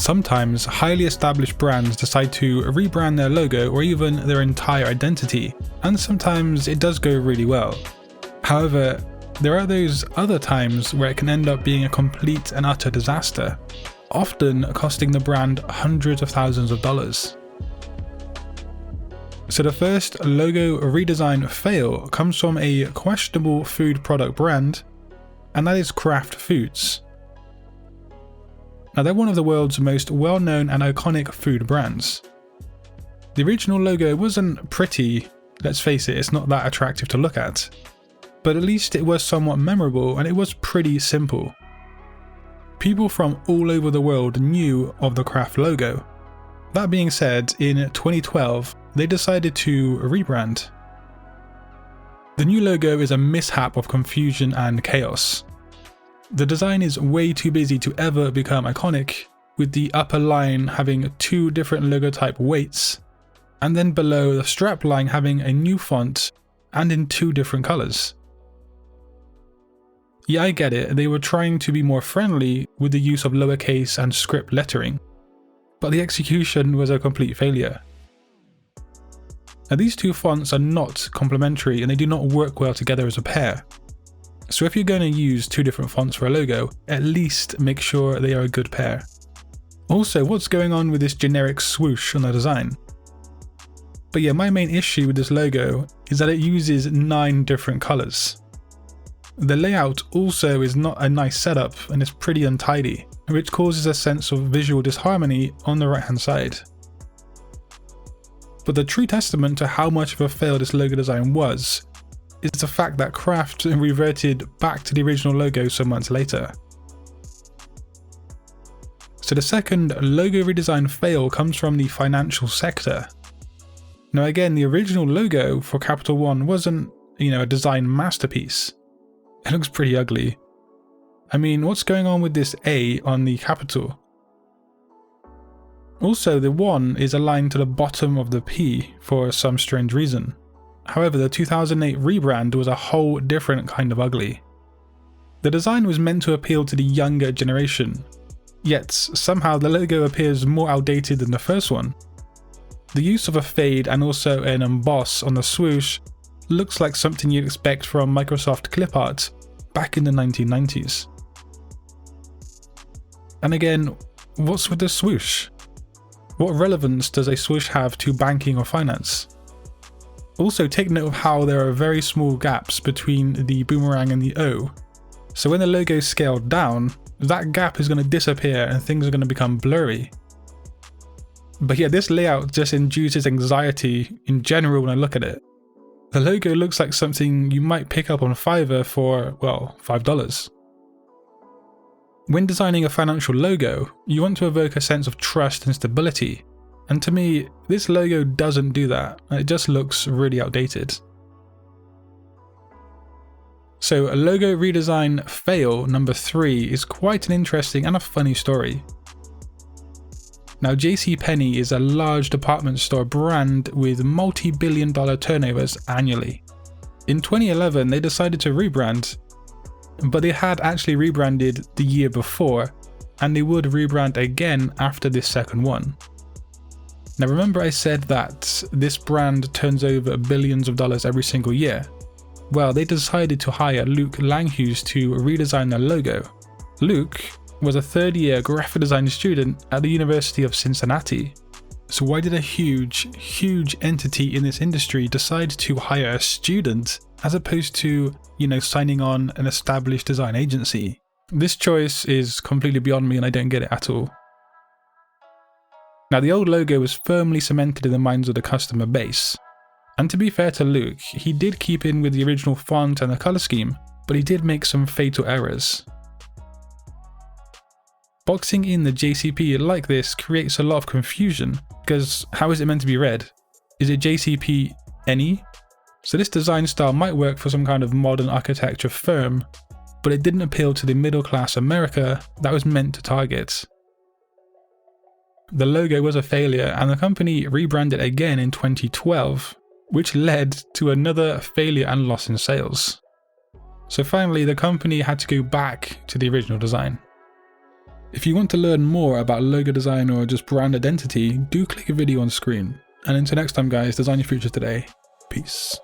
Sometimes highly established brands decide to rebrand their logo or even their entire identity, and sometimes it does go really well. However, there are those other times where it can end up being a complete and utter disaster, often costing the brand hundreds of thousands of dollars. So the first logo redesign fail comes from a questionable food product brand, and that is Kraft Foods. Now they're one of the world's most well-known and iconic food brands. The original logo wasn't pretty, let's face it, it's not that attractive to look at, but at least it was somewhat memorable and it was pretty simple. People from all over the world knew of the Kraft logo. That being said, in 2012, they decided to rebrand. The new logo is a mishap of confusion and chaos. The design is way too busy to ever become iconic, with the upper line having two different logo type weights, and then below the strap line having a new font and in two different colors. Yeah, I get it, they were trying to be more friendly with the use of lowercase and script lettering, but the execution was a complete failure. Now these two fonts are not complementary and they do not work well together as a pair. So if you're going to use two different fonts for a logo, at least make sure they are a good pair. Also, what's going on with this generic swoosh on the design? But yeah, my main issue with this logo is that it uses 9 different colors. The layout also is not a nice setup and is pretty untidy, which causes a sense of visual disharmony on the right hand side. But the true testament to how much of a fail this logo design was is the fact that Kraft reverted back to the original logo some months later. So the second logo redesign fail comes from the financial sector. Now again, the original logo for Capital One wasn't, a design masterpiece. It looks pretty ugly. I mean, what's going on with this A on the capital? Also, the 1 is aligned to the bottom of the P for some strange reason. However, the 2008 rebrand was a whole different kind of ugly. The design was meant to appeal to the younger generation, yet somehow the logo appears more outdated than the first one. The use of a fade and also an emboss on the swoosh looks like something you'd expect from Microsoft clip art back in the 1990s. And again, what's with the swoosh? What relevance does a swoosh have to banking or finance? Also, take note of how there are very small gaps between the boomerang and the O. So when the logo is scaled down, that gap is going to disappear and things are going to become blurry. But yeah, this layout just induces anxiety in general when I look at it. The logo looks like something you might pick up on Fiverr for, well, $5. When designing a financial logo, you want to evoke a sense of trust and stability. And to me, this logo doesn't do that. It just looks really outdated. So a logo redesign fail number 3 is quite an interesting and a funny story. Now JCpenny is a large department store brand with multi-billion-dollar turnovers annually. In 2011, they decided to rebrand, but they had actually rebranded the year before, and they would rebrand again after this second one. Now remember I said that this brand turns over billions of dollars every single year? Well, they decided to hire Luke Langhuse to redesign their logo. Luke was a third-year graphic design student at the University of Cincinnati. So why did a huge entity in this industry decide to hire a student as opposed to, signing on an established design agency? This choice is completely beyond me and I don't get it at all. Now the old logo was firmly cemented in the minds of the customer base. And to be fair to Luke, he did keep in with the original font and the color scheme, but he did make some fatal errors. Boxing in the JCP like this creates a lot of confusion, because how is it meant to be read? Is it JCpenny? So this design style might work for some kind of modern architecture firm, but it didn't appeal to the middle class America that was meant to target. The logo was a failure and the company rebranded again in 2012, which led to another failure and loss in sales. So finally the company had to go back to the original design. If you want to learn more about logo design or just brand identity, do click a video on screen. And until next time guys, design your future today. Peace.